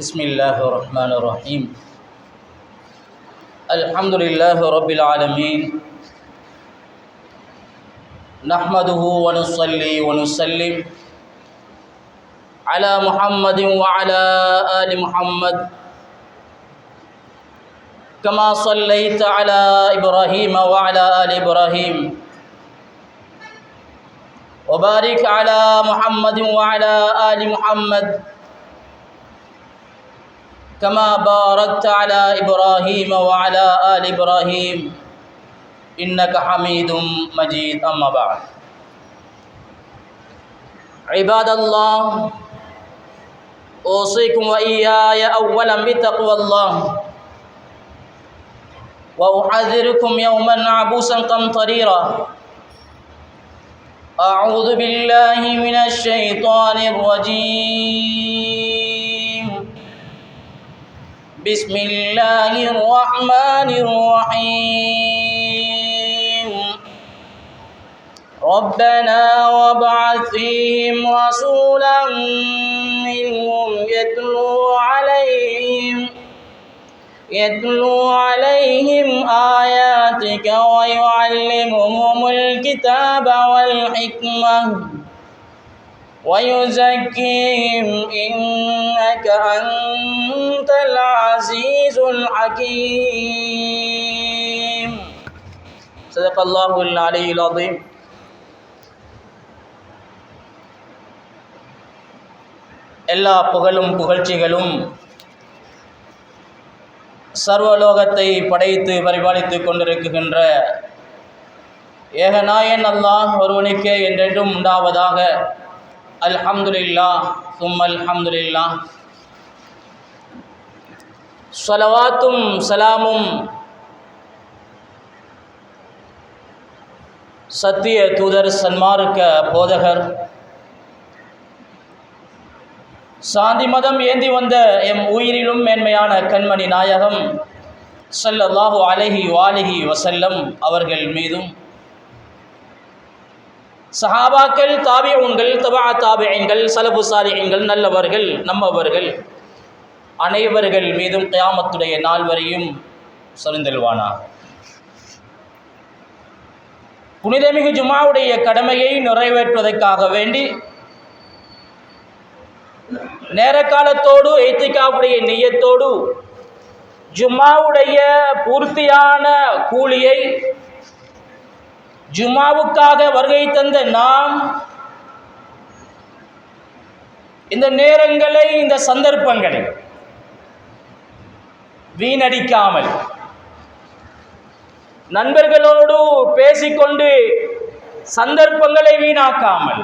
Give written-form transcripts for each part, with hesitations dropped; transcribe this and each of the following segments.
بسم الله الرحمن الرحيم الحمد لله رب العالمين نحمده ونصلي ونسلم على محمد وعلى آل محمد كما صليت على إبراهيم وعلى آل إبراهيم وبارك على محمد وعلى آل محمد كما باركت على إبراهيم وعلى آل إبراهيم إنك حميد مجيد أما بعد عباد الله أوصيكم وإياي أولا بتقوى الله وأحذركم يوما عبوسا قمطريرا أعوذ بالله من الشيطان الرجيم بسم الله الرحمن الرحيم ربنا وابعث فيهم رسولا منهم يتلو عليهم آياتك ويعلمهم الكتاب والحكمة ويزكيهم إنك أنت العزيز الحكيم صدق الله العلي العظيم. எல்லா புகழும் புகழ்ச்சிகளும் சர்வலோகத்தை படைத்து பரிபாலித்துக் கொண்டிருக்கின்ற ஏகநாயன் அல்லாஹ் ஒருவனுக்கே என்றென்றும் உண்டாவதாக. அல்ஹம்துலில்லாஹ் சும்ம அல்ஹம்துலில்லாஹ். ஸலவாத்தும் சலாமும் சத்திய தூதர் சன்மார்க்க போதகர் சாந்தி மதம் ஏந்தி வந்த எம் உயிரிலும் மேன்மையான கண்மணி நாயகம் ஸல்லல்லாஹு அலைஹி வாலிஹி வஸல்லம் அவர்கள் மீதும், சஹாபாக்கள், தாபிஊன்கள், தபா தாபிஈன்கள், ஸலஃபு ஸாலிஹீன்கள், நல்லவர்கள், நம்மவர்கள் அனைவர்கள் மீதும் கியாமத்துடைய நாள் வரையும் சொரிந்தல்வானாக. புனிதமிகு ஜும்ஆவுடைய கடமையை நிறைவேற்றுவதற்காக வேண்டி நேரக்காலத்தோடு இத்திகாஃபுடைய நிய்யத்தோடு ஜும்ஆவுடைய பூர்த்தியான கூலியை ஜும்ஆவுக்காக வருகை தந்த நாம் இந்த நேரங்களை, இந்த சந்தர்ப்பங்களை வீணடிக்காமல் நண்பர்களோடு பேசிக்கொண்டு சந்தர்ப்பங்களை வீணாக்காமல்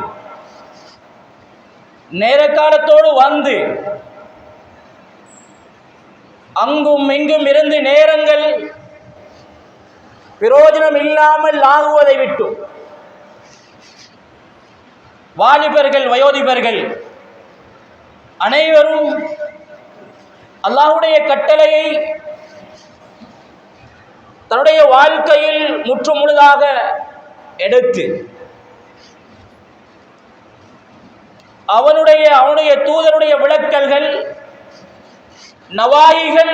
நேரக்காலத்தோடு வந்து அங்கும் இங்கும் இருந்து நேரங்கள் பிரயோஜனம் இல்லாமல் ஆகுவதை விட்டு வாலிபர்கள், வயோதிபர்கள் அனைவரும் அல்லாஹ்வுடைய கட்டளையை தன்னுடைய வாழ்க்கையில் முற்றுமுழுதாக எடுத்து அவனுடைய தூதருடைய விளக்கல்கள், நவாயிகள்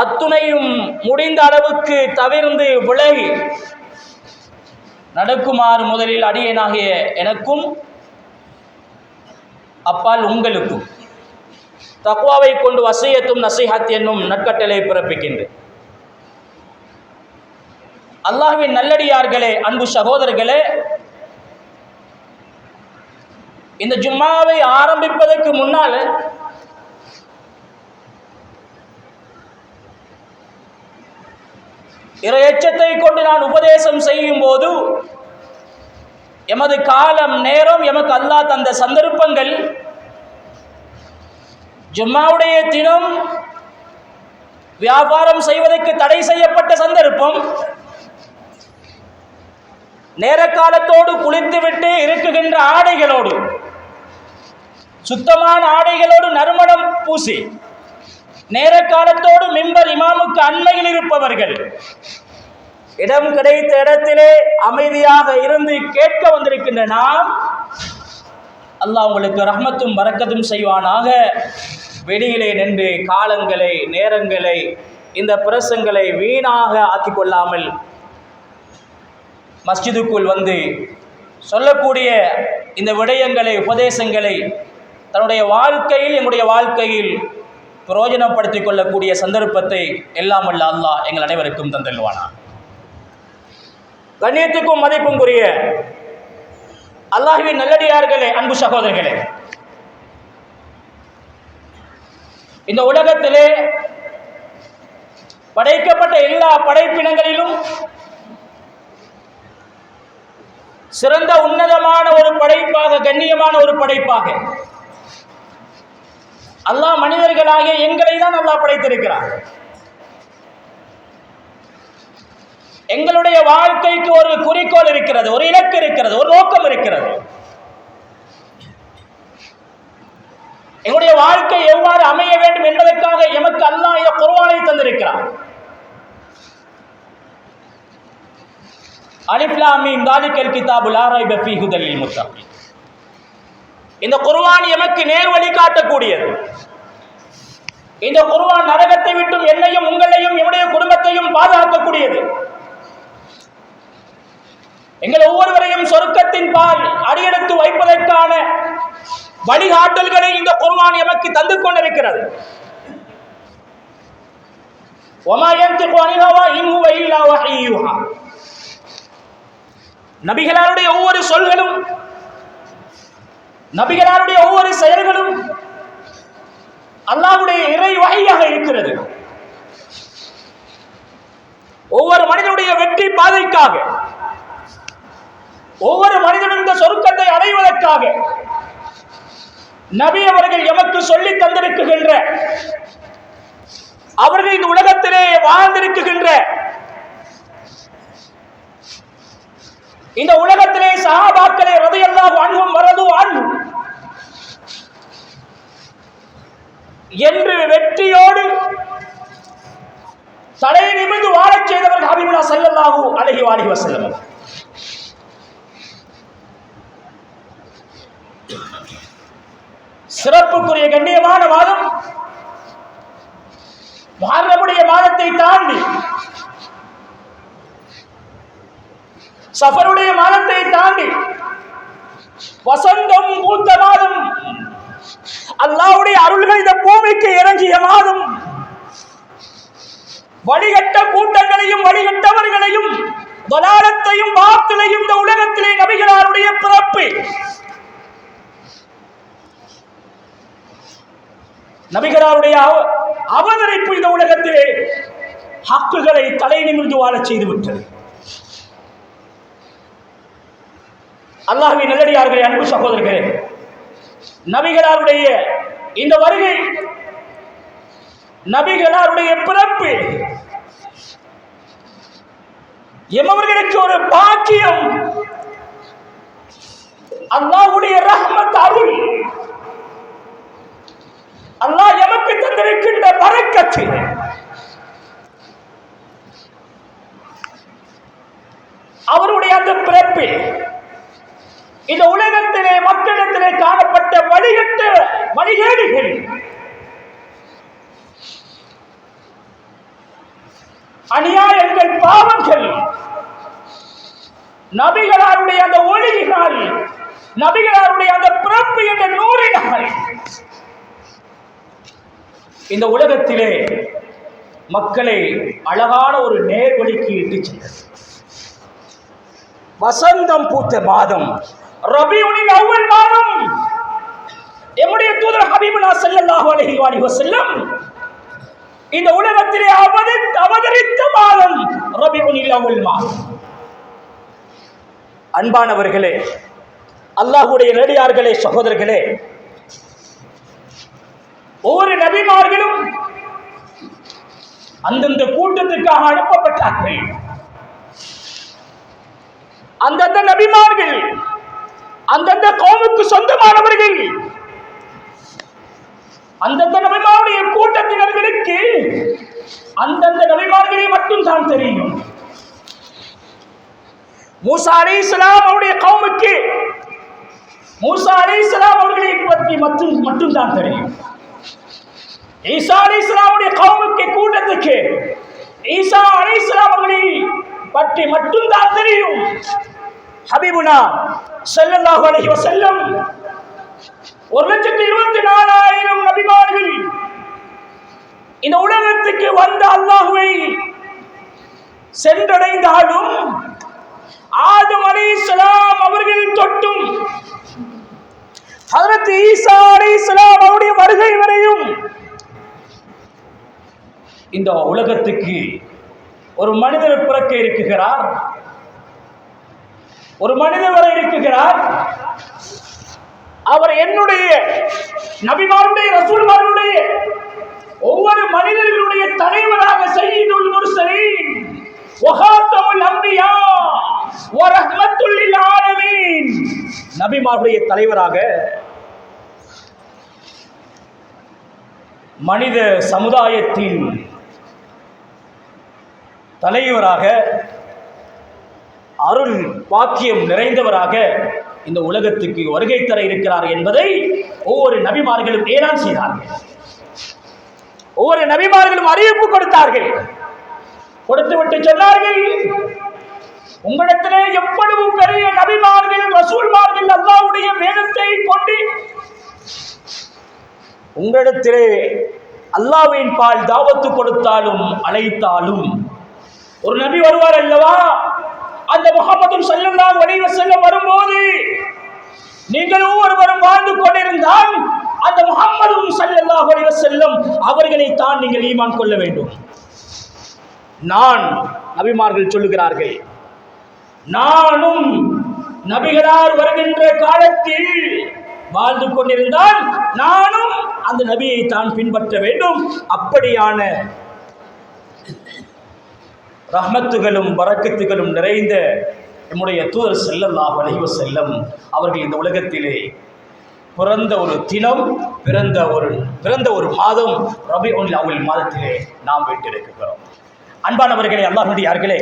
அத்துணையும் முடிந்த அளவுக்கு தவிர்ந்து விலகி நடக்குமாறு முதலில் அடியேனாகிய எனக்கும் அப்பால் உங்களுக்கும் தக்வாவை கொண்டு வசியத்தும் நசீஹத் என்னும் நற்கட்டளை பிறப்பிக்கின்றேன். அல்லாஹ்வின் நல்லடியார்களே, அன்பு சகோதரர்களே, இந்த ஜும்மாவை ஆரம்பிப்பதற்கு முன்னால் இறையச்சத்தை கொண்டு நான் உபதேசம் செய்யும் போது எமது காலம், நேரம், எமக்கு அல்லாஹ் தந்த சந்தர்ப்பங்கள், ஜும்மாவுடைய தினம் வியாபாரம் செய்வதற்கு தடை செய்யப்பட்ட சந்தர்ப்பம், நேரக்காலத்தோடு குளித்துவிட்டு இருக்குகின்ற ஆடைகளோடு, சுத்தமான ஆடைகளோடு நறுமணம் பூசி நேரக்காலத்தோடு மிம்பர் இமாமுக்கு அண்மையில் இருப்பவர்கள், இடம் கிடைத்த இடத்திலே அமைதியாக இருந்து கேட்க வந்திருக்கின்ற நாம் அல்லாஹ் உங்களுக்கு ரஹ்மத்தும் பரக்கத்தும் செய்வானாக. வெளியிலே நின்று காலங்களை நேரங்களை இந்த பிரசங்களை வீணாக ஆக்கிக்கொள்ளாமல் மஸ்ஜிதுக்குள் வந்து சொல்லக்கூடிய இந்த விடயங்களை உபதேசங்களை தன்னுடைய வாழ்க்கையில் எங்களுடைய வாழ்க்கையில் பிரயோஜனப்படுத்திக் கொள்ளக்கூடிய சந்தர்ப்பத்தை எல்லாம் வல்ல அல்லாஹ் எங்கள் அனைவருக்கும் தந்தல்வானா. கண்ணியத்துக்கும் மதிப்புக்குரிய அல்லாஹ்வின் நல்லடியார்களே, அன்பு சகோதரர்களே, இந்த உலகத்திலே படைக்கப்பட்ட எல்லா படைப்பினங்களிலும் சிறந்த உன்னதமான ஒரு படைப்பாக, கண்ணியமான ஒரு படைப்பாக அல்லாஹ் மனிதர்களாகிய எங்களை தான் அல்லாஹ் படைத்திருக்கிறார். எங்களுடைய வாழ்க்கைக்கு ஒரு குறிக்கோள் இருக்கிறது, ஒரு இலக்கு இருக்கிறது, ஒரு நோக்கம் இருக்கிறது. எங்களுடைய வாழ்க்கை எவ்வாறு அமைய வேண்டும் என்பதற்காக எமக்கு அல்லாஹ் இந்த குர்ஆனை தந்திருக்கிறார். அலிஃப் லாம் மீம் தாலிகல் கிதாபு லா ரைப ஃபீஹி ஹுதல் லில் முத்தகீன். இந்த குர்ஆன் எமக்கு நேர் வழி காட்டக்கூடியது. இந்த குர்ஆன் நரகத்தை விட்டும் என்னையும் உங்களையும் என்னுடைய குடும்பத்தையும் பாதுகாக்கக்கூடியது. எங்கள் ஒவ்வொருவரையும் சொர்க்கத்தின் பால் அடியெடுத்து வைப்பதற்கான வழிகாட்டல்களை இந்த குர்ஆன் எமக்கு தந்து கொண்டிருக்கிறது. வமா யன்திகு அனில் ஹவா இன் ஹுவ இல்லா வஹ்யு யூஹா. நபிகளாருடைய ஒவ்வொரு சொல்களும், நபிகளாருடைய ஒவ்வொரு செயல்களும் அல்லாஹ்வுடைய இறை வஹ்யாக இருக்கிறது. ஒவ்வொரு மனிதனுடைய வெற்றி பாதைக்காக, ஒவ்வொரு மனிதனும் இந்த சொர்க்கத்தை அடைவதற்காக நபி அவர்கள் எமக்கு சொல்லி தந்திருக்கின்ற, அவர்கள் இந்த உலகத்திலே வாழ்ந்திருக்கின்ற, இந்த உலகத்திலே சஹாபாக்களை ரலியல்லாஹு அன்ஹும் வரது அன்ஹு என்று வெற்றியோடு தலை நிமிர்ந்து வாழச் செய்தவர்கள் ஹபீபுனா ஸல்லல்லாஹு அலைஹி வஸல்லம். சிறப்புக்குரிய கண்ணியமான மாதம் முஹர்ரமுடைய மாதத்தை தாண்டி, சஃபருடைய மாதத்தை தாண்டி வசந்தம் பூத்த மாதம், அல்லாஹ்வுடைய அருள்கள் இந்த பூமிக்கு இறங்கிய மாதம், வழிகட்ட கூட்டங்களையும் வழிகட்டவர்களையும் வலாலத்தையும் பாத்திலையும் இந்த உலகத்திலே நபிகளாருடைய பிறப்பு, நபிகளாருடைய அவதரிப்பு இந்த உலகத்திலே ஹக்குகளை தலை நிமிர்ந்து வாழச் செய்துவிட்டது. அல்லாஹ்வின் நல்லடியார்களே, அன்பு சகோதரர்களே, நபிகளாருடைய இந்த வருகை, நபிகளாருடைய பிறப்பு எமவர்களுக்கு ஒரு பாக்கியம். அல்லாஹ்வுடைய ரஹ்மத், அருள், அல்லாஹ் எமக்கு தந்திருக்கின்ற பரக்கத்து. அவருடைய அந்த பிறப்பு இந்த உலகத்திலே மக்களிடத்திலே காணப்பட்ட வழிகேடுகள், அநியாயங்கள், பாவங்கள், நபிகளாருடைய அந்த ஒளியினால், நபிகளாருடைய அந்த பிறப்பு என்ற நூறினால் இந்த உலகத்திலே மக்களை அழகான ஒரு நேர்வழிக்கு இட்டுச் சென்றது. வசந்தம் பூத்த மாதம், ரபியுல் அவ்வல் மாதம், எம்முடைய தூதர் ஹபீபுனா ஸல்லல்லாஹு அலைஹி வஸல்லம் இந்த உலகத்திலே அவதரித்த மாதம் ரபியுல் அவ்வல் மாதம். அன்பானவர்களே, அல்லாஹ்வுடைய நேடியார்களே, சகோதரர்களே, ஒவ்வொரு நபிமார்களும் அந்தந்த கூட்டத்துக்காக அனுப்பப்பட்டார்கள். அந்தந்த நபிமார்கள் அந்தந்த கௌமுக்கு சொந்தமானவர்கள். அந்தந்த நபிமாருடைய கூட்டத்தினர்களுக்கு அந்தந்த நபிமார்களை மட்டும் தான் தெரியும். மூசா அலைஹிஸ்ஸலாம் அவருடைய கௌமுக்கு மூசா அலைஹிஸ்ஸலாம் அவர்களை பற்றி மட்டும்தான் தெரியும். ஈசா அலைஹிஸ்ஸலாமுடைய கௌமுக்கு கூட்டத்துக்கு ஈசா அலைஹிஸ்ஸலாம் அவர்களை பற்றி மட்டும்தான் தெரியும். ஹபீபுனா ஸல்லல்லாஹு அலைஹி வஸல்லம் 1,24,000 நபிமார்கள் இந்த உலகத்துக்கு வந்த அல்லாஹ்வை சென்றடைந்தாலும் ஆதம் அலைஹிஸ்ஸலாம் அவர்கள் தொட்டும் ஹஜ்ரத் ஈசா அலைஹிஸ்ஸலாம் அவருடைய வருகை வரையும் இந்த உலகத்துக்கு ஒரு மனிதர் பிறக்க இருக்குகிறார். ஒரு மனிதர் வர இருக்குகிறார். அவர் என்னுடைய நபிமாருடைய ரசூல்மாருடைய ஒவ்வொரு மனிதர்களுடைய தலைவராக சய்யிதுல் முர்சலீன் வ காத்தமுல் அன்பியா வ ரஹ்மத்துல் லில் ஆலமீன் நபிமாருடைய தலைவராக மனித சமுதாயத்தின் தலைவராக அருள் பாக்கியம் நிறைந்தவராக இந்த உலகத்துக்கு வருகை தர இருக்கிறார் என்பதை ஒவ்வொரு நபிமார்களும் ஏலான் செய்தார்கள். ஒவ்வொரு நபிமார்களும் அறிவிப்பு கொடுத்தார்கள். கொடுத்துவிட்டு சொன்னார்கள், உங்களிடத்திலே எவ்வளவு பெரிய நபிமார்கள் ரசூல்மார்கள் அல்லாஹ்வுடைய வேதத்தை கொண்டு உங்களிடத்திலே அல்லாஹ்வின் பால் தாவத்து கொடுத்தாலும் அழைத்தாலும் ஒரு நபி வருவார் அல்லவா, அந்த முஹம்மது ஸல்லல்லாஹு அலைஹி வஸல்லம் வரும்போது நீங்கள் ஒவ்வொருவரும் வாழ்ந்து கொண்டிருந்தால் அந்த முஹம்மது ஸல்லல்லாஹு அலைஹி வஸல்லம் அவர்களை தான் நீங்கள் ஈமான் கொள்ள வேண்டும். நான் நபிமார்கள் சொல்லுகிறார்கள், நானும் நபிகளார் வருகின்ற காலத்தில் வாழ்ந்து கொண்டிருந்தால் நானும் அந்த நபியை தான் பின்பற்ற வேண்டும். அப்படியான ரஹ்மத்துகளும் பரக்கத்துகளும் நிறைந்த நம்முடைய தூதர் ஸல்லல்லாஹு அலைஹி வஸல்லம் அவர்கள் இந்த உலகத்திலே பிறந்த ஒரு தினம், பிறந்த ஒரு மாதம் ரபியுல் அவ்வல் மாதத்திலே நாம் வீட்டிருக்கிறோம். அன்பானவர்களே, அல்லாஹ்வுடையார்களே,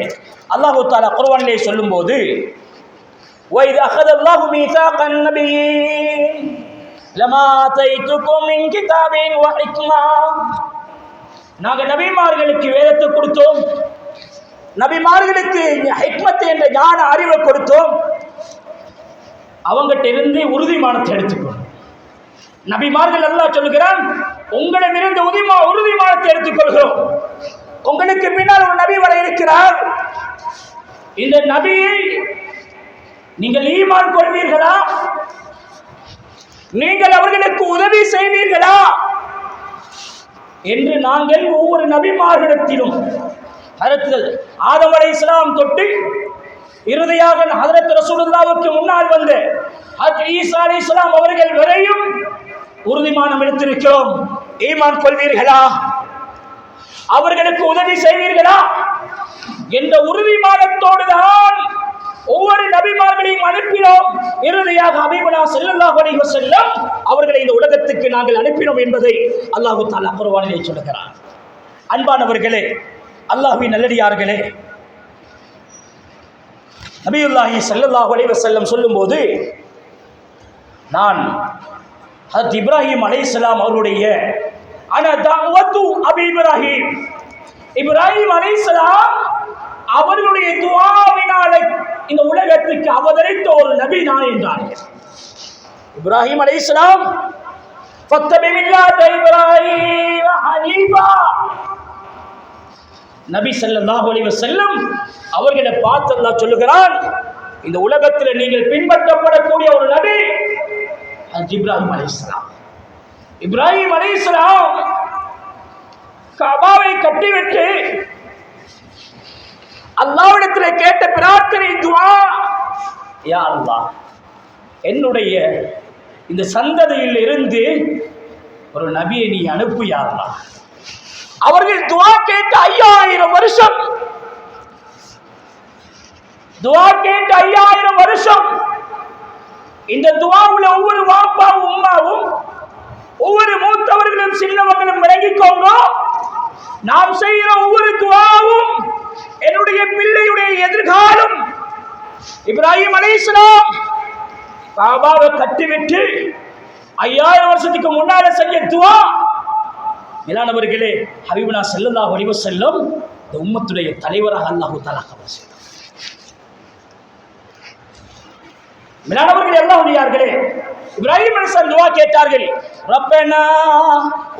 அல்லாஹ் தஆலா குர்ஆனிலே சொல்லும்போது وَإِذْ أَخَذَ اللَّهُ مِيثَاقَ النَّبِيِّينَ لَمَا آتَيْتُكُم مِّن كِتَابٍ وَحِكْمَةٍ நாங்கள் நபிமார்களுக்கு வேதத்தை கொடுத்தோம், நபிமார்களுக்கு ஹிக்மத் என்ற ஞான அறிவை கொடுத்தோம், அவங்ககிட்ட இருந்து உறுதிமானத்தை எடுத்துக்கணும். நபிமார்கள் அல்லாஹ் சொல்லுகிறான், உங்களிடமிருந்து உறுதிமானத்தை எடுத்துக்கொள்கிறோம். உங்களுக்கு பின்னால் ஒரு நபி வர இருக்கிறார். இந்த நபியை நீங்கள் ஈமான் கொள்வீர்களா? நீங்கள் அவர்களுக்கு உதவி செய்வீர்களா என்று நாங்கள் ஒவ்வொரு நபிமார்களிடத்திலும் ஆதம் அலைஹிஸ்ஸலாம் தொட்டு இறுதியாக ஹஜ்ரத் ரசூலுல்லாஹ்வுக்கு முன்னால் வந்த ஹஜ்ரத் ஈசா அலைஹிஸ்ஸலாம் அவர்கள் வரையும் உறுதிமானம் எடுத்திருக்கிறோம். ஈமான் கொள்வீர்களா? அவர்களுக்கு உதவி செய்வீர்களா என்ற உறுதிமானத்தோடு தான் ஒவ்வொரு நபிமார்களையும் அனுப்பினோம். இறுதியாக ஹபீபுனா ஸல்லல்லாஹு அலைஹி வஸல்லம் அவர்களை இந்த உலகத்துக்கு நாங்கள் அனுப்பினோம் என்பதை அல்லாஹ் தஆலா குர்ஆனிலே சொல்கிறார். அன்பானவர்களே, அல்லாஹ்வின் நல்லடியார்களே, நபியுல்லாஹி ஸல்லல்லாஹு அலைஹி வஸல்லம் சொல்லும்போது நான் ஹஜ்ரத் இப்ராஹிம் அலைஹிஸ்ஸலாம் அவருடைய அன தஅவத்து அபி இப்ராஹிம், இப்ராஹிம் அலைஹிஸ்ஸலாம் அவர்களுடைய துஆவினாலே இந்த உலகத்துக்கு அவதரித்த ஒரு நபி நான் என்றார்கள். இப்ராஹிம் அலைஹிஸ்ஸலாம் ஃபத்தபி மில்லத இப்ராஹீம் ஹனீஃபா, நபி ஸல்லல்லாஹு அலைஹி வஸல்லம் அவர்களை பார்த்து அல்லாஹ் சொல்லுகிறான், இந்த உலகத்தில் நீங்கள் பின்பற்றப்படக்கூடிய ஒரு நபி இப்ராஹிம் அலைஹிஸ்ஸலாம். இப்ராஹிம் அலைஹிஸ்ஸலாம் கஅபாவை கட்டிவிட்டு அல்லாஹ்விடத்தில் கேட்ட பிரார்த்தனை துஆ, யா அல்லாஹ், என்னுடைய இந்த சந்ததியில் இருந்து ஒரு நபியை நீ அனுப்பு யா அல்லாஹ். அவர்கள் துஆ கேட்ட 5000 வருஷம், துஆ கேட்ட 5000 வருஷம் இந்த துஆவுல ஒவ்வொரு வாப்பாவும் உம்மாவும் ஒவ்வொரு மூத்தவர்களும் சின்னவர்களும் விளங்கிக்கோங்க. நாம் செய்கிற ஒவ்வொரு துஆவும் என்னுடைய பிள்ளையுடைய எதிர்காலம். இப்ராஹிம் அலைஹிஸ்ஸலாம் காபாவை கட்டிவிட்டு 5000 வருஷத்துக்கு முன்னால செஞ்ச துவா. மேலானவர்களே, ஹபீபுனா ஸல்லல்லாஹு அலைஹி வஸல்லம் இந்த உம்மத்துடைய தலைவராக அல்லாஹ் தஆலா கபூல் செய்தார். மேலானவர்களே, அல்லாஹ்வுடையார்களே, இப்ராஹிம் அலைஹிஸ்ஸலாம் துஆ கேட்டார்கள். ரப்பனா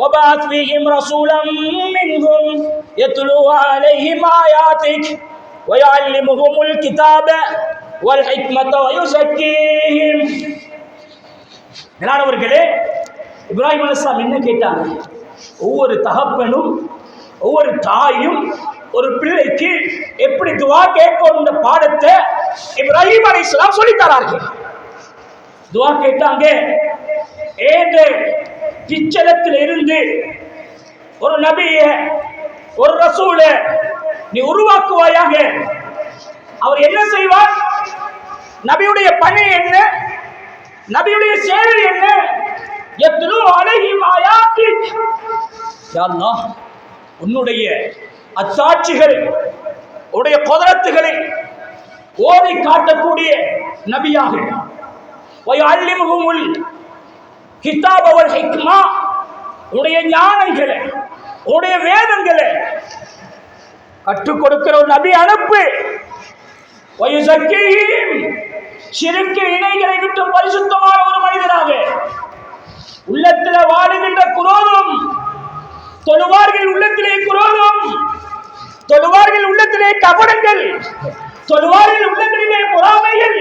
வபஅத் ஃபீஹிம் ரசூலம் மின்ஹும் யத்லூ அலைஹிம் ஆயாத்திக் வயஅல்லிமுஹுமுல் கிதாப வல் ஹிக்மத வயுஸக்கீஹிம். மேலானவர்களே, இப்ராஹிம் அலைஹிஸ்ஸலாம் என்ன கேட்டாங்க? ஒவ்வொரு தகப்பனும் ஒவ்வொரு தாயும் ஒரு பிள்ளைக்கு எப்படி துஆ கேட்கும் இந்த பாடத்தை இப்ராஹிம் அலைஹிஸ்ஸலாம் சொல்லி தரார்கள். துஆ கேட்டாங்க, ஏந்த கிச்சலத்தில் இருந்து ஒரு நபிய ஒரு ரசூல நீ உருவாக்குவாயாக. அவர் என்ன செய்வார்? நபியுடைய பணி என்ன? நபியுடைய சேவை என்ன? யத்லூ அலைஹிம் ஆயாத்திக். யா அல்லாஹ், உன்னுடைய அத்தாட்சிகள் உடைய குதரத்துகளை ஓதி காட்டக்கூடிய நபியாக, வயஅல்லிமுஹுமுல் கிதாப வல் ஹிக்மா, உடைய ஞானங்களை உடைய வேதங்களை கற்றுக் கொடுக்கிற ஒரு நபி அனுப்பு. வயுஸக்கீஹிம், ஷிர்க் இணைகளை விட்டு பரிசுத்தமான ஒரு மனிதனாக, உள்ளத்தில் வாடுகின்ற குரோதம், தொழுவார்கள் உள்ளத்திலே குரோதம், தொழுவார்கள் உள்ளத்திலே கபடங்கள், தொழுவார்கள் உள்ளத்திலே பொறாமைகள்,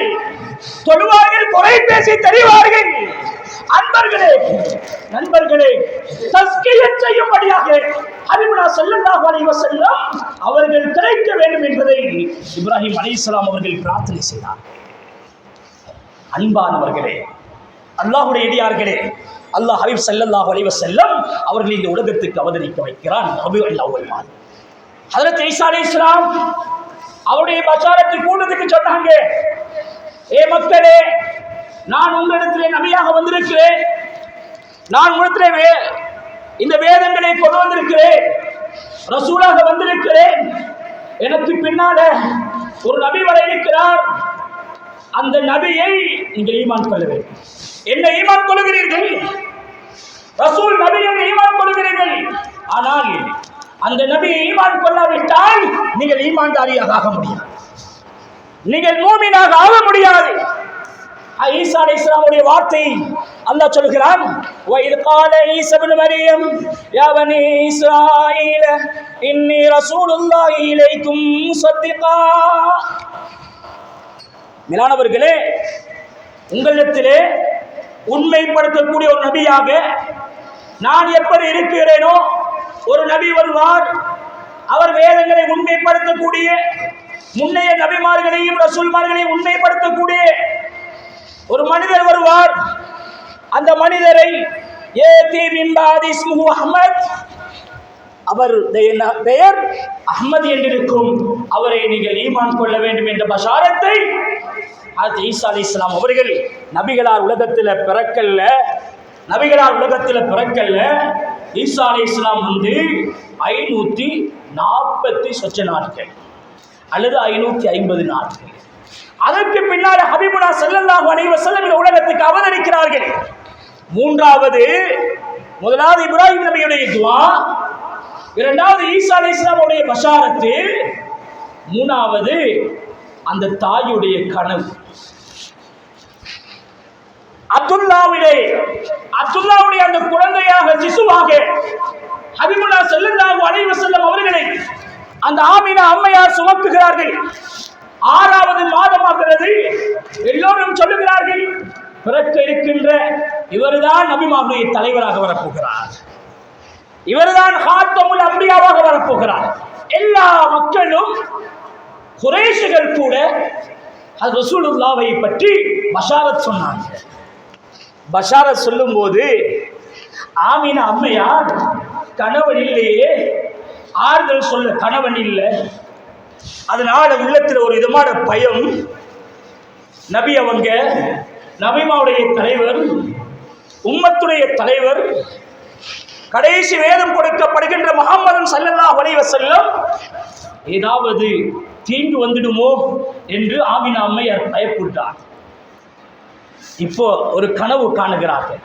தொழுவார்கள் குறை பேசி தெரிவார்கள். அன்பர்களே, நண்பர்களே, தஸ்கியத் செய்யும்படியாக ஹபீபுனா ஸல்லல்லாஹு அலைஹி வஸல்லம் அவர்கள் கிடைக்க வேண்டும் என்பதை இப்ராஹிம் அலைஹிஸ்ஸலாம் அவர்கள் பிரார்த்தனை செய்தார். அன்பானவர்களே, அல்லாஹ்வுடைய அடியார்களே, அல்லாஹ் ஹபீப் ஸல்லல்லாஹு அலைஹி வஸல்லம் அவர்களை இந்த உலகத்துக்கு அவதரிக்க வைக்கிறான். ரபீஉல் அவ்வல் மாதம் ஹஜ்ரத் ஈசா அலைஹிஸ்ஸலாம் அவருடைய பஷாரத்தை கூட்டத்துக்கு சொன்னாங்க, ஏ மக்களே, நான் உங்களிடத்திலே நபியாக வந்திருக்கிறேன். நான் உங்களிடத்திலே இந்த வேதங்களை கொண்டு வந்திருக்கிறேன். ரசூலாக வந்திருக்கிறேன். எனக்கு பின்னால ஒரு நபி வர இருக்கிறார். அந்த நபியை நீங்கள் ஈமான் கொள்ள வேண்டும். என்ன ஈமான் கொள்கிறீர்கள்? ரசூல் நபி என்று ஈமான் கொள்கிறீர்கள். ஆனால் அந்த நபியை ஈமான் கொள்ளாவிட்டால் நீங்கள் ஈமான்தாரியாக ஆக முடியாது, நீங்கள் மூமினாக ஆக முடியாது. ஈசா அலைஹிஸ்ஸலாமுடைய வார்த்தை அல்லாஹ் சொல்கிறான், وَإِذْ قَالَ عِيسَى ابْنُ مَرْيَمَ يَا بَنِي إِسْرَائِيلَ إِنِّي رَسُولُ اللَّهِ إِلَيْكُمْ مُصَدِّقًا. மேலானவர்களே, உங்களிடத்திலே உண்மைப்படுத்தக்கூடிய ஒரு நபியாக நான் எப்படி இருக்கிறேனோ ஒரு நபி வருவார். அவர் வேதங்களை உண்மைப்படுத்தக்கூடிய, முன்னைய நபிமார்களையும் ரசூல்மார்களையும் உண்மைப்படுத்தக்கூடிய ஒரு மனிதர் வருவார். அந்த மனிதரை ஏதி மின் பாதி இஸ்முஹு அஹ்மத், அவருடைய பெயர் அஹ்மத் என்றிருக்கும், அவரை நீங்கள் ஈமான் கொள்ள வேண்டும் என்ற பஷாரத்தை ஹஜ்ரத் ஈசா அலைஹிஸ்ஸலாம் அவர்கள் நபிகளார் உலகத்தில் பிறக்கல்ல. நபிகளார் உலகத்தில் பிறக்கல்ல. ஈசா அலைஹிஸ்ஸலாம் வந்து 540 சொச்ச நாட்கள் அல்லது 550 நாட்கள். அதற்கு பின்னால் ஹபீபுனா ஸல்லல்லாஹு அலைஹி வஸல்லம் இந்த உலகத்துக்கு அவதரிக்கிறார்கள். முதலாவது இப்ராஹிம் நபியுடைய துஆ, இரண்டாவது ஈசா அலைஹிஸ்ஸலாமுடைய பஷாரத்து, மூணாவது அந்த தாயுடைய கனவு. அப்துல்லாவுடைய அந்த குழந்தையாக, சிசுவாக ஹபீபுனா ஸல்லல்லாஹு அலைஹி வஸல்லம் அவர்களை அந்த ஆமினா அம்மையார் சுமக்குகிறார்கள். 6வது மாதமாகிறது. எல்லோரும் சொல்லுகிறார்கள், பிறக்க இருக்கின்ற இவர்தான் நபிமாருடைய தலைவராக வரப்போகிறார், இவர்தான் ஹாத்தமுல் அம்பியாவாக வரப்போகிறார். எல்லா மக்களும், குறைஷிகள் கூட ரசூலுல்லாஹை பற்றி பஷாரத் சொன்னாங்க. பஷாரத் சொல்லும் போது ஆமினா அம்மையார் கணவன் இல்லையே, ஆறுதல் சொல்ல கணவன் இல்லை, அதனால உள்ளத்தில் ஒரு விதமான பயம். நபி அவங்க நபிமாவுடைய தலைவர், உம்மத்துடைய தலைவர், கடைசி வேதம் கொடுக்கப்படுகின்ற முஹம்மது ஸல்லல்லாஹு அலைஹி வஸல்லம் ஏதாவது தீங்கு வந்துடுமோ என்று ஆமினா அம்மையார் பயப்பட்டார். இப்போ ஒரு கனவு காணுகிறார்கள்.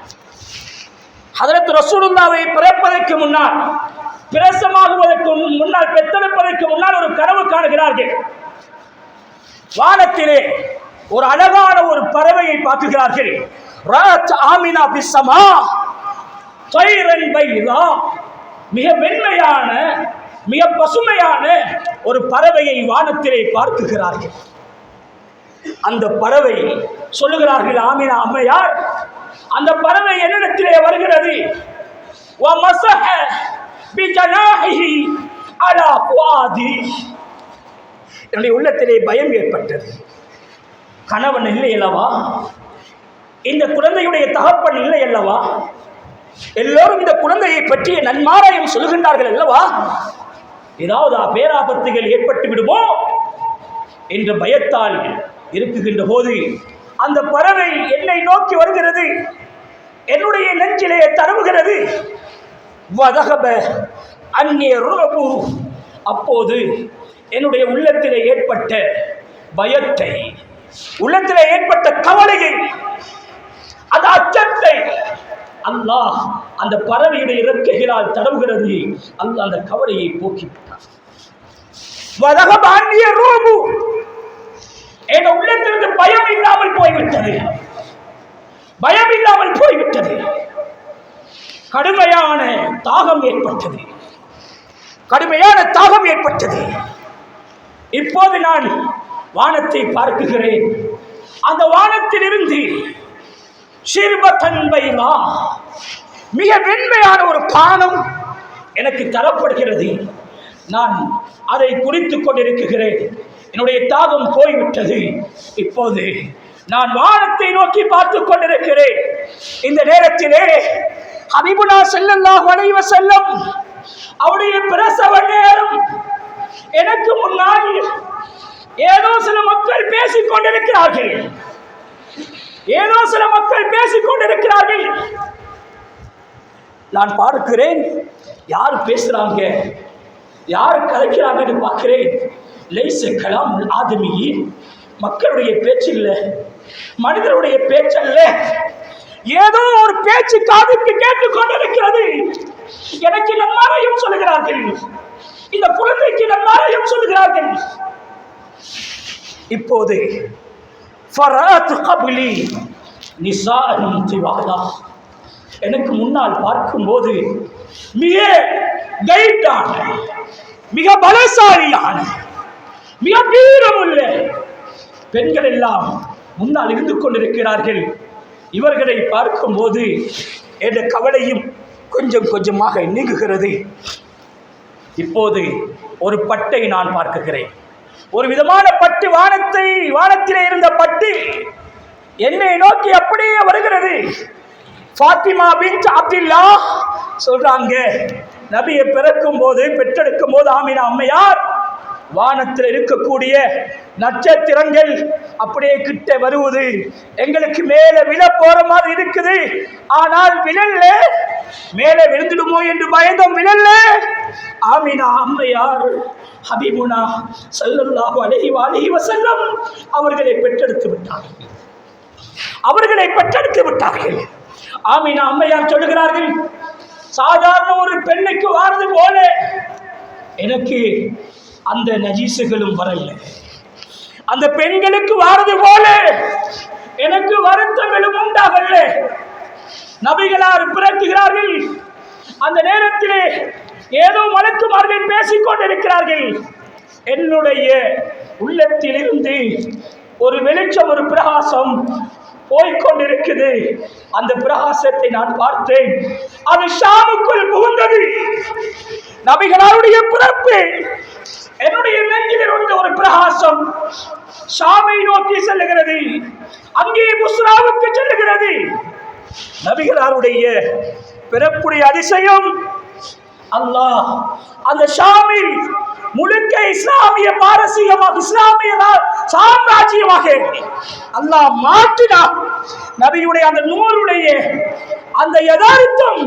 ஹதரத் ரசூலுல்லாஹ்வை பிறப்பதற்கு முன்னால், பிரசவமாகுவதற்கு முன்னால், பெற்றெடுப்பதற்கு முன்னால் ஒரு கனவு காணுகிறார்கள். வானத்திலே ஒரு அழகான ஒரு பறவையை பார்க்கிறார்கள். ரஅத் ஆமினா பிஸ்ஸமா தைரன் பைதா, மிக வெண்மையான மிக பசுமையான ஒரு பறவையை வானத்திலே பார்க்கிறார்கள். அந்த பறவை சொல்லுகிறார்கள் ஆமினா அம்மையார், அந்த பறவை என்னிடத்திலே வருகிறது. வமஸஹ பிஜனாஹி அலா ஃபுஆதி, என்னுடைய உள்ளத்திலே பயம் ஏற்பட்டது. கணவன் இல்லை அல்லவா, இந்த குழந்தையுடைய தகப்பன் இல்லை அல்லவா, எல்லோரும் இந்த குழந்தையை பற்றிய நன்மாராயம் சொல்லுகின்றார்கள் அல்லவா, ஏதாவது பேராபத்துகள் ஏற்பட்டு விடுமோ என்ற பயத்தால் இருக்குகின்ற போது அந்த பறவை என்னை நோக்கி வருகிறது, என்னுடைய நெஞ்சிலே தடவுகிறது. வதகப அந்நிய ருபு, அப்போது என்னுடைய உள்ளத்திலே ஏற்பட்ட பயத்தை, உள்ளத்திலே ஏற்பட்ட கவலையை, அந்த அச்சத்தை அல்லாஹ் அந்த பறவையுடைய இறக்கைகளால் தடவுகிறது. அல்லாஹ் அந்த கவலையை போக்கிவிட்டார். வதகப அந்நிய ருபு, என் உள்ளத்திலிருந்து பயம் இல்லாமல் போய்விட்டது, பயம் இல்லாமல் போய்விட்டது. கடுமையான தாகம் ஏற்பட்டது, கடுமையான தாகம் ஏற்பட்டது. இப்போது நான் வானத்தை பார்க்குகிறேன். அந்த வானத்திலிருந்து ஷிர்பத்தன் பைதா, மிக வெண்மையான ஒரு பானம் எனக்கு தரப்படுகிறது. நான் அதை குடித்துக் கொண்டிருக்கிறேன். என்னுடைய தாகம் போய்விட்டது. இப்போது நான் வானத்தை நோக்கி பார்த்துக் கொண்டிருக்கிறேன். இந்த நேரத்திலே ஹபீபுனா ஸல்லல்லாஹு அலைஹி வஸல்லம் அவருடைய பிரசவ நேரம். எனக்கு முன்னால் ஏதோ சில மக்கள் பேசிக் கொண்டிருக்கிறார்கள், ஏதோ சில மக்கள் பேசிக் கொண்டிருக்கிறார்கள். நான் பார்க்கிறேன், யார் பேசுறாங்க, யார் கலைக்கிறாங்கன்னு பார்க்கிறேன். லைஸ கலாம் ஆதமி, மக்களுடைய பேச்சு இல்லை, மனிதனுடைய பேச்சல்ல, ஏதோ ஒரு பேச்சு காதுக்கு கேட்டுக் கொண்டிருக்கிறது. எனக்கு நன்மாராயம் சொல்லுகிறார்கள், இந்த குழந்தைக்கு நன்மாராயம் சொல்லுகிறார்கள். இப்போது ஃபராத் கப்லி நிசாஅன் திவாலா, எனக்கு முன்னால் பார்க்கும்போது மிக கைட்டான, மிக பலசாலியான, மிக வீரமுள்ள பெண்கள் எல்லாம் முன்னால் இருந்து கொண்டிருக்கிறார்கள். இவர்களை பார்க்கும்போது என்ற கவலையும் கொஞ்சம் கொஞ்சமாக நீங்குகிறது. இப்போது ஒரு பட்டை நான் பார்க்கிறேன், ஒரு விதமான பட்டு, வானத்திலே இருந்த பட்டு என்னை நோக்கி அப்படியே வருகிறது. ஃபாத்திமா பின்த் அப்துல்லா சொல்றாங்க, நபியை பிறக்கும் போது, பெற்றெடுக்கும் போது ஆமினா அம்மையார் வானத்தில் இருக்கக்கூடிய நட்சத்திரங்கள் அப்படியே கிட்ட வருவது எங்களுக்கு மேலே விழ போற மாதிரி இருக்குது. ஆனால் விழல்ல, மேலே விழுந்துடுமோ என்று பயந்தோம், விழல்ல. ஆமினா அம்மையார் ஹபீபுனா ஸல்லல்லாஹு அலைஹி வஸல்லம் அவர்களை பெற்றெடுத்து விட்டார்கள், அவர்களை பெற்றெடுத்து விட்டார்கள். ஆமினா அம்மையார் சொல்லுகிறார்கள், சாதாரண ஒரு பெண்ணுக்கு வாரது போல எனக்கு அந்த நஜீசுகளும் வரல, அந்த பெண்களுக்கு வாரது போல எனக்கு வருத்தங்களும் உண்டாகல. நபிகளார் பிறக்குகிறார்கள். அந்த நேரத்திலே ஏதோ மலக்குமார்கள் பேசிக் கொண்டிருக்கிறார்கள். என்னுடைய உள்ளத்திலிருந்து ஒரு வெளிச்சம், ஒரு பிரகாசம் போய்கொண்டிருக்குது. அந்த பிரகாசத்தை நான் பார்த்தேன், அது ஷாமுக்குள் புகுந்தது. நபிகளாருடைய பிறப்பு, என்னுடைய நெஞ்சில் இருந்த ஒரு பிரகாசம் ஷாமை நோக்கி செல்லுகிறது, அங்கே புஸ்ராவுக்கு செல்லுகிறது. நபிகளாருடைய பிறப்புடைய அதிசயம் அல்லாஹ் அந்த ஷாமில் முழுக்க இஸ்லாமிய பாரசீகமாக, இஸ்லாமிய சாம்ராஜ்யமாக அல்லாஹ் மாற்றினார். நபியுடைய அந்த நூறுடைய அந்த யதார்த்தம்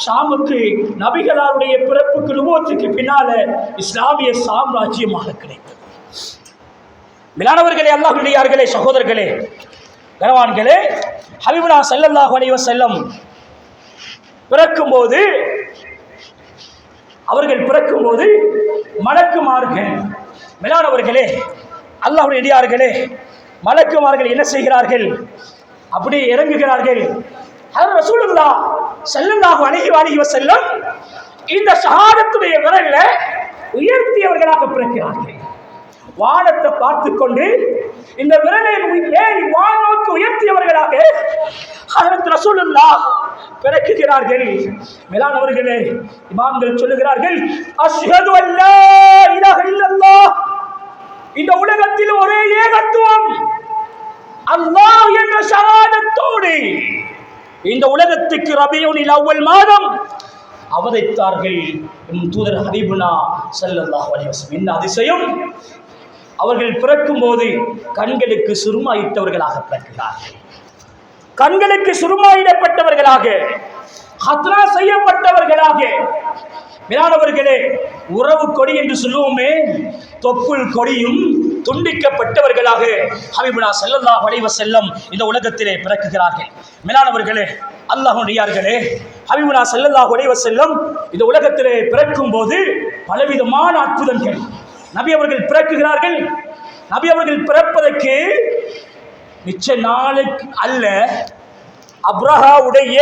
ஷாமுக்கு நபிகளாருடைய பிறப்புக்கு நுபுவத்துக்கு பின்னால இஸ்லாமிய சாம்ராஜ்யமாக கிடைத்தது. மேலானவர்களே, அல்லாஹ்வுடையார்களே, சகோதரர்களே, கனவான்களே, ஹபீபுனா ஸல்லல்லாஹு அலைஹி வஸல்லம் பிறக்கும்போது மலக்குமார்கள், மேலானவர்களே, அல்லாஹ்வுடைய அடியார்களே, மலக்குமார்கள் என்ன செய்கிறார்கள்? அப்படியே இறங்குகிறார்கள். ஹஜ்ரத் ரசூலுல்லாஹ் ஸல்லல்லாஹு அலைஹி வஸல்லம் இந்த ஷஹாதத்துடைய விரல்ல உயர்த்தியவர்களாக பிறக்கிறார்கள். வானத்தை பார்த்து கொண்டு இந்த விரலை மேல் வானோக்கி உயர்த்தியவர்களாக ஹஜ்ரத் ரசூலுல்லாஹ் பிறக்குகிறார்கள். மேலானவர்களே, இமாம்கள் சொல்லுகிறார்கள், அஷ்ஹது அல்லா இலாஹ இல்லல்லாஹ், இந்த உலகத்தில் ஒரே ஏகத்துவம் அல்லாஹ் என்ற ஷஹாதத்தோடு இந்த உலகத்துக்கு ரபியுல் அவ்வல் மாதம் அவதரித்தார்கள் தூதர் ஹபீபுனா ஸல்லல்லாஹு அலைஹி வஸல்லம். என்ன அதிசயம்! அவர்கள் பிறக்கும் போது கண்களுக்கு சுருமாயிட்டவர்களாக பிறக்கிறார்கள். கண்களுக்கு சுருமாயிடப்பட்டவர்களாக, ஹத்னா செய்யப்பட்டவர்களாக. மேலானவர்களே, உறவு கொடி என்று சொல்லுவோமே, தொப்புள் கொடியும் துண்டிக்கப்பட்டவர்களாக ஹபீபுனா ஸல்லல்லாஹு அலைஹி வஸல்லம் இந்த உலகத்திலே பிறக்குகிறார்கள். மேலானவர்களே, அல்லாஹ்வுடையார்களே, ஹபீபுனா ஸல்லல்லாஹு அலைஹி வஸல்லம் இந்த உலகத்திலே பிறக்கும் போது பலவிதமான அற்புதங்கள். நபி அவர்கள் பிறக்குகிறார்கள். நபி அவர்கள் பிறப்பதற்கு மிச்ச நாளுக்கு அல்ல, அப்ரஹாவுடைய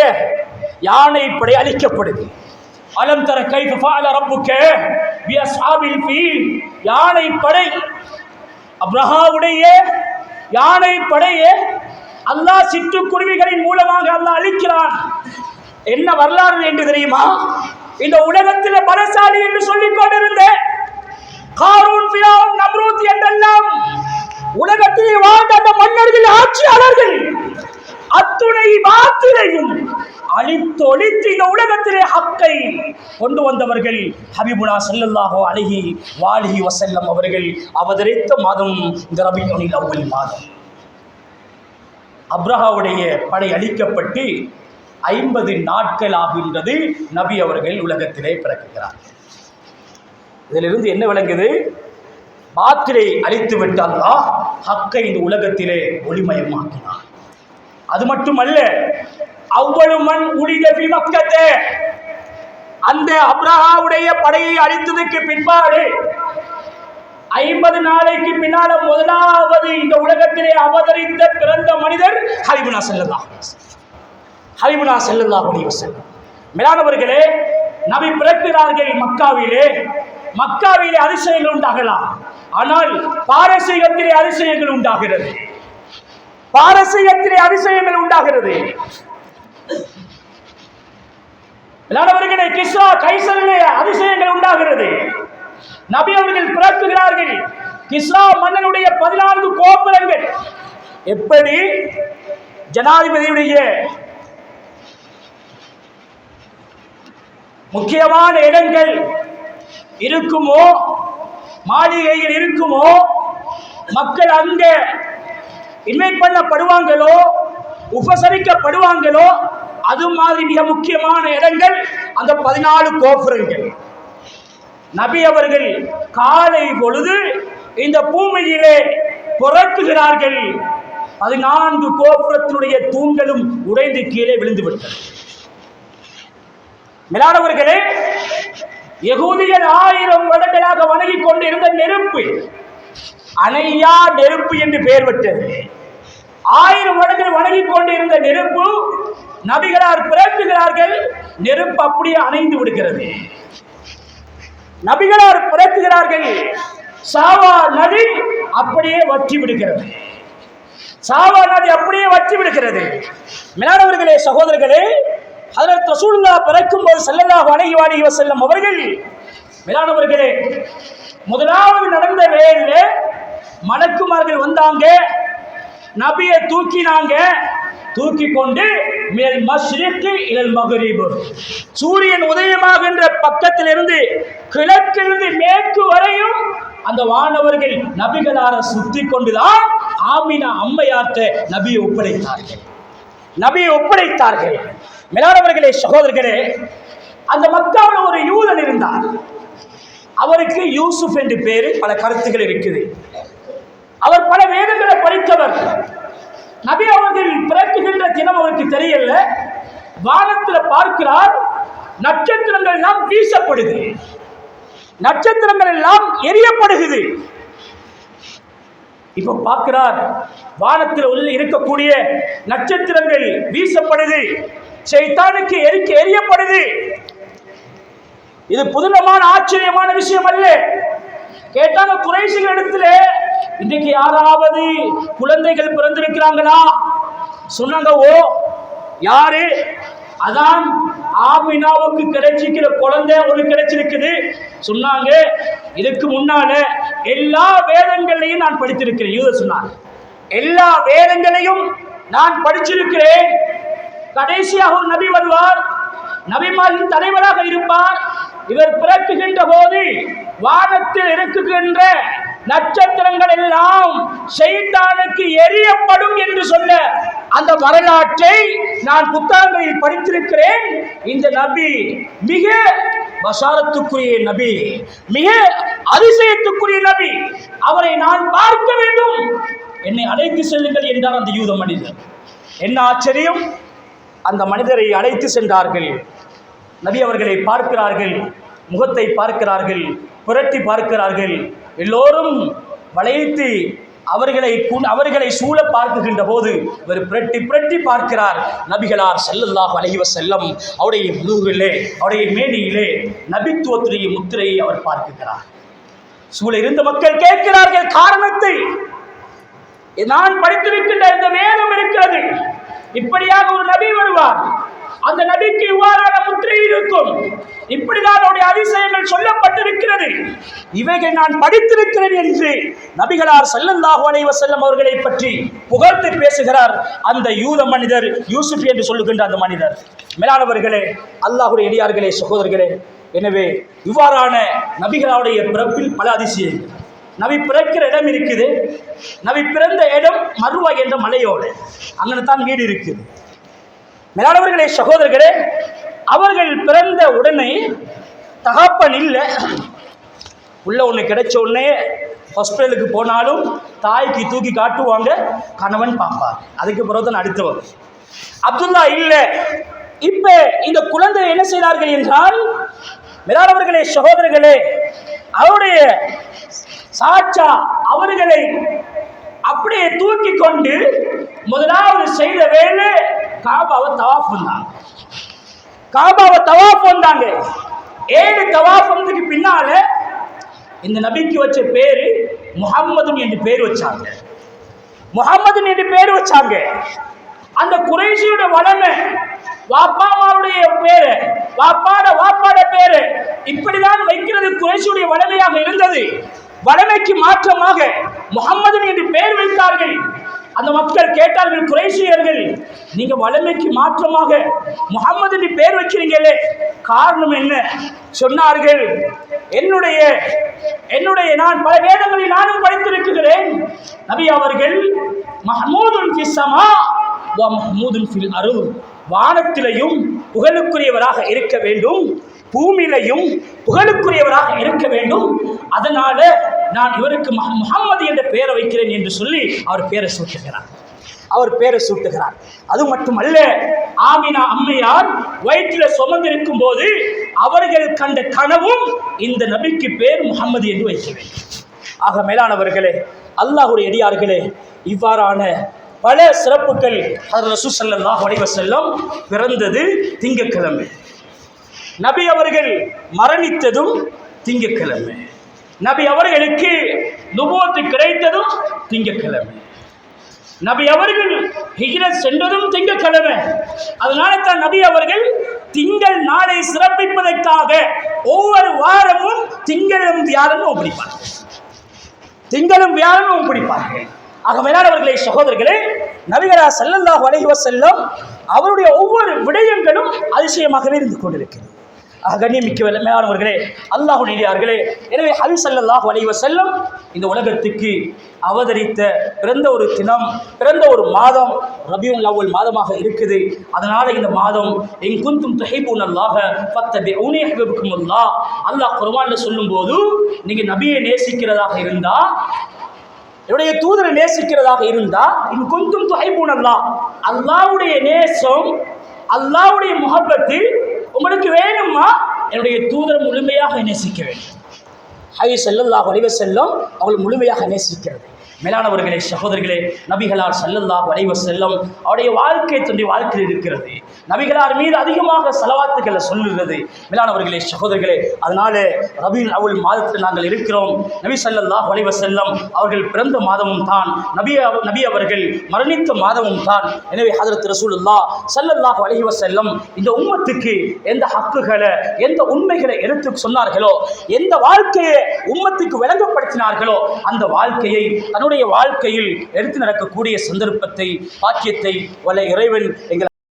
யானை படை அழிக்கப்படுது. அலம் தர கைஃப ஃபஅல ரப்புக பி அஸ்ஹாபில் ஃபீல், யானை படை, அப்ரஹாவுடைய யானை படையை அல்லாஹ் சிட்டுக்குருவிகளின் மூலமாக அல்லாஹ் அழிக்கிறான். என்ன வரலாறு என்று தெரியுமா? இந்த உலகத்தில் பலசாலி என்று சொல்லிக் கொண்டிருந்த காரூன், ஃபிரௌன், நம்ரூத் என்றெல்லாம் உலகத்திலே வாழ்ந்த அந்த மன்னர்கள், ஆட்சியாளர்கள் அத்துணை பாத்திலையும் அழித்தொழித்து இந்த உலகத்திலே ஹக்கை கொண்டு வந்தவர்கள் ஹபீபுனா ஸல்லல்லாஹு அலைஹி வஸல்லம் அவர்கள் அவதரித்த மாதம் இந்த ரபியுல் அவ்வல் மாதம். அப்ரஹாவுடைய படை அழிக்கப்பட்டு 50 நாட்கள் ஆகின்றது நபி அவர்கள் உலகத்திலே பிறக்கிறார். இதிலிருந்து என்ன விளங்குது? பாத்திரை அழித்து விட்டு அல்லாஹ் ஹக்கை இந்த உலகத்திலே ஒளிமயமாக்கினார். அது மட்டுமல்ல, அவ்வளவு மண் உளித ஃபி மக்கத்தே, அந்த அப்ரஹாவுடைய படையை அழித்ததற்கு பின்பாடு 50 நாளைக்கு பின்னால முதலாவது இந்த உலகத்திலே அவதரித்த பிறந்த மனிதர் ஹபீபுனா ஸல்லல்லாஹு அலைஹி வஸல்லம். மேலானவர்களே, நபி பிறக்கிறார்கள் மக்காவிலே. மக்காவிலே அதிசயங்கள் உண்டாகலாம், ஆனால் பாரசீகத்திலே அதிசயங்கள் உண்டாகிறது. பாரசீகத்திலே அதிசயங்கள் உண்டாகிறது. மேலானவர்களே, கிஸ்ரா கைசரிலே அதிசயங்கள் உண்டாகிறது. நபி அவர்கள் பிறக்குகிறார்கள். கிஸ்ரா மன்னனுடைய 14 கோபுரங்கள் எப்படி ஜனாதிபதியுடைய முக்கியமான இடங்கள் இருக்குமோ, மாளிகையில் இருக்குமோ, மக்கள் அங்கே இன்வைட் பண்ணப்படுவாங்களோ, உபசரிக்கப்படுவாங்களோ, அது மாதிரி மிக முக்கியமான இடங்கள் அந்த 14 கோபுரங்கள். நபி அவர்கள் காலை பொழுது இந்த பூமியிலே புறக்குகிறார்கள். 14 கோபுரத்தினுடைய தூண்களும் உடைந்து கீழே விழுந்து விட்டது. மேலானவர்களே, யகூதிகள் 1000 வருடங்களாக வணங்கிக் கொண்டு இருந்த நெருப்பு, அணையா நெருப்பு என்று பெயர் பெற்றது. 1000 வருடங்கள் வணங்கிக் கொண்டு இருந்த நெருப்பு நபிகளார் பிறக்குகிறார்கள், நெருப்பு அப்படியே அணைந்து விடுகிறது. நபிகளார் பிறக்குகிறார்கள், சாவா நதி அப்படியே வற்றி விடுகிறது. சாவா நதி அப்படியே வற்றி விடுகிறது. மேலானவர்களே, சகோதரர்களே, ஹஜ்ரத் ரசூலுல்லாஹ் பிறக்கும் போது ஸல்லல்லாஹு அலைஹி வஸல்லம் அவர்கள், மேலானவர்களே, முதலாவது நடந்த வேளையிலே மலக்குமார்கள் வந்தாங்க, நபியை தூக்கினாங்க. தூக்கி கொண்டு மேல் மஷ்ரிக் இலல் மக்ரிப், சூரியன் உதயமாகின்ற பக்கத்திலிருந்து கிழக்கிலிருந்து மேற்கு வரையும் அந்த வானவர்கள் நபிகளார சுற்றி கொண்டுதான் ஆமினா அம்மையார்ட்ட நபியை ஒப்படைத்தார்கள். மேலானவர்களே, சகோதரர்களே, அந்த மக்காவில் ஒரு யூதன் இருந்தார். அவருக்கு யூசுப் என்று பேரு. பல கருத்துக்கள் இருக்குது. அவர் பல வேதங்களை படித்தவர். நபி அவர்கள் பிறக்குகின்ற தினம் அவருக்கு தெரியல. வானத்தில் பார்க்கிறார், நட்சத்திரங்கள் எல்லாம் வீசப்படுது, நட்சத்திரங்கள் எல்லாம் எரியப்படுகிறது. இப்ப பார்க்கிறார், வானத்தில் உள்ள இருக்கக்கூடிய நட்சத்திரங்கள் வீசப்படுது, ஷைத்தானுக்கு எரியப்படுது. இது புதுமையான ஆச்சரியமான விஷயம் அல்ல. கேட்டாங்க குறைஷிகள் இடத்துல, இன்றைக்கு யாராவது குழந்தைகள் பிறந்திருக்கிறாங்களா? சொன்னாங்க, ஓ யாரு? அதான் ஆமினாவுக்கு கிடைச்சிக்கிற குழந்தை ஒன்று கிடைச்சிருக்குது சொன்னாங்க. இதுக்கு முன்னால எல்லா வேதங்களையும் நான் படித்திருக்கிறேன். யூத சொன்னாங்க, எல்லா வேதங்களையும் நான் படிச்சிருக்கிறேன். கடைசியாக ஒரு நபி வருவார், நபிமாரின் தலைவராக இருப்பார். இவர் பிறக்குகின்ற போது வானத்தில் இருக்குகின்ற நட்சத்திரங்கள் எல்லாம் ஷைத்தானுக்கு எரியப்படும் என்று சொல்ல அந்த வரலாற்றை நான் புத்தகங்களில் படித்திருக்கிறேன். இந்த நபி மிக பஷாரத்துக்குரிய நபி, மிக அதிசயத்துக்குரிய நபி. அவரை நான் பார்க்க வேண்டும், என்னை அழைத்து செல்லுங்கள் என்றார் அந்த யூத மனிதர். என்ன ஆச்சரியம்! அந்த மனிதரை அழைத்து சென்றார்கள். நபி அவர்களை பார்க்கிறார்கள், முகத்தை பார்க்கிறார்கள், புரட்டி பார்க்கிறார்கள். எல்லோரும் வளைத்து அவர்களை சூழ பார்க்குகின்ற போது இவர் புரட்டி புரட்டி பார்க்கிறார். நபிகளார் ஸல்லல்லாஹு அலைஹி வஸல்லம் அவருடைய முதுகிலே, அவருடைய மேனியிலே நபித்துவத்துடைய முத்திரையை அவர் பார்க்கிறார். சூழ இருந்த மக்கள் கேட்கிறார்கள் காரணத்தை. நான் படித்திருக்கின்ற இந்த வேதம் இருக்கிறது, இப்படியாக ஒரு நபி வருவார், அந்த நபிக்கு இவ்வாறான முத்திரை இருக்கும், இப்படிதான் அவருடைய அதிசயங்கள் சொல்லப்பட்டிருக்கிறது, இவைகள் நான் படித்திருக்கிறேன் என்று நபிகளார் ஸல்லல்லாஹு அலைஹி வஸல்லம் அவர்களை பற்றி புகழ்ந்து பேசுகிறார் அந்த யூத மனிதர், யூசுப் என்று சொல்லுகின்ற அந்த மனிதர். மேலானவர்களே, அல்லாஹ்வுடைய அடியார்களே, சகோதரர்களே, எனவே இவ்வாறான நபிகளுடைய பிறப்பில் பல அதிசயங்கள். நபி பிறக்கிற இடம் இருக்குது, நபி பிறந்த இடம் மருவா என்ற மலையோடு, அங்கே தான் வீடு இருக்குது. மேலானவர்களே, சகோதரர்களே, அவர்கள் பிறந்த உடனே தகப்பன் இல்லை. உள்ள ஒன்று கிடைச்ச உடனே ஹாஸ்பிட்டலுக்கு போனாலும் தாய்க்கு தூக்கி காட்டுவாங்க, கணவன் பார்ப்பார், அதுக்கு பிறகு தான் அடுத்தவர். அப்துல்லா இல்லை. இப்ப இந்த குழந்தை என்ன செய்தார்கள் என்றால், மேலானவர்களே, சகோதரர்களே, அவருடைய சாச்சா அவர்களை அப்படியே தூக்கி கொண்டு முதலாவது செய்த வேலை காபாவை தவாஃப் வந்தாங்க. காபாவை தவாஃப் வந்தாங்க. 7 தவாஃப் வந்ததுக்கு பின்னால இந்த நபிக்கு வச்ச பேரு முஹம்மதுன் என்று பேர் வச்சாங்க. முஹம்மதுன் என்று பேர் வச்சாங்க. அந்த குறைஷியோட வளமை, வாப்பாவுடைய பேரு, வாப்பாட பேரு இப்படிதான் வைக்கிறது குறைஷியுடைய வளமையாக இருந்தது. வளமைக்கு மாற்றமாக முஹம்மது என்று பெயர் வைத்தார்கள். அந்த மக்கள் கேட்டார்கள், குறைஷியர்கள், நீங்க வளமைக்கு மாற்றமாக முஹம்மது என்று பெயர் வைக்கிறீங்களே, காரணம் என்ன? சொன்னார்கள், என்னுடைய நான் பல வேதங்களில் நானும் படித்திருக்கிறேன். நபி அவர்கள் மஹ்மூதுன் ஃபிஸ் ஸமா வ மஹ்மூதுன் ஃபில் அர்த், வானத்திலையும் புகழுக்குரியவராக இருக்க வேண்டும், பூமியிலையும் புகழுக்குரியவராக இருக்க வேண்டும், அதனால நான் இவருக்கு முஹம்மது என்ற பெயரை வைக்கிறேன் என்று சொல்லி அவர் பேரை சூட்டுகிறார். அது மட்டுமல்ல, ஆமினா அம்மையார் வயிற்றில் சுமந்திருக்கும் போது அவர்கள் கண்ட கனவும் இந்த நபிக்கு பேர் முஹம்மது என்று வைக்க வேண்டும். ஆக மேலானவர்களே, அல்லாஹ்வுடைய அடியார்களே, இவ்வாறான பல சிறப்புகள். ரசூல் ஸல்லல்லாஹு அலைஹி வஸல்லம் பிறந்தது திங்கட்கிழமை, நபி அவர்கள் மரணித்ததும் திங்கட்கிழமை, நபி அவர்களுக்கு நுபுவத்து கிடைத்ததும் திங்கட்கிழமை, நபி அவர்கள் ஹிஜ்ரத் சென்றதும் திங்கட்கிழமை. அதனால தான் நபி அவர்கள் திங்கள் நாளை சிறப்பிப்பதற்காக ஒவ்வொரு வாரமும் திங்களும் வியாழனும் பிடிப்பார்கள். ஆக மேலானவர்களே, சகோதரர்களே, நபிகளார் ஸல்லல்லாஹு அலைஹி வஸல்லம் அவருடைய ஒவ்வொரு விடயங்களும் அதிசயமாகவே இருந்து கொண்டிருக்கிறது. கண்ணியமிக்க மேலானவர்களே, அல்லாஹ்வுடைய அடியார்களே, எனவே நபி ஸல்லல்லாஹு அலைஹி வஸல்லம் இந்த உலகத்துக்கு அவதரித்த பிறந்த ஒரு தினம், பிறந்த ஒரு மாதம் ரபியுல் அவ்வல் மாதமாக இருக்குது. அதனால இந்த மாதம் இன் குன்தும் துஹிப்பூனல்லாஹ ஃபத்தபிஊனி யுஹ்பிபுக்குமுல்லாஹ், அல்லாஹ் குர்ஆன்ல சொல்லும்போது நீங்க நபியை நேசிக்கிறதாக இருந்தா என்னுடைய தூதரை நேசிக்கிறதாக இருந்தா இன் குந்தும் துஹிப்பூன அல்லாஹ், அல்லாஹ்வுடைய நேசம், அல்லாஹ்வுடைய முஹப்பத்து உங்களுக்கு வேணுமா? என்னுடைய தூதரை முழுமையாக நேசிக்க வேண்டும். ஸல்லல்லாஹு அலைஹி வஸல்லம் அவர்கள் முழுமையாக நேசிக்கிறது. மேலானவர்களே, சகோதரர்களே, நபிகளார் ஸல்லல்லாஹு அலைஹி வஸல்லம் அவருடைய வாழ்க்கை தன்னுடைய வாழ்க்கையில் இருக்கிறது. நபிகளார் மீது அதிகமாக ஸலவாத்துக்களை சொல்லுகிறது. மேலானவர்களே, சகோதரர்களே, அதனால ரபீஉல் அவ்வல் மாதத்தில் நாங்கள் இருக்கிறோம். நபி ஸல்லல்லாஹு அலைஹி வஸல்லம் அவர்கள் பிறந்த மாதமும் தான், நபி அவர்கள் மரணித்த மாதமும் தான். எனவே ஹஜ்ரத் ரசூலுல்லாஹ் ஸல்லல்லாஹு அலைஹி வஸல்லம் இந்த உம்மத்துக்கு எந்த ஹக்குகளை, எந்த உண்மைகளை எடுத்து சொன்னார்களோ, எந்த வாழ்க்கையை உம்மத்துக்கு விளங்கப்படுத்தினார்களோ, அந்த வாழ்க்கையை தன்னுடைய வாழ்க்கையில் எடுத்து நடக்கக்கூடிய சந்தர்ப்பத்தை, பாக்கியத்தை வல்ல இறைவன் எங்கள்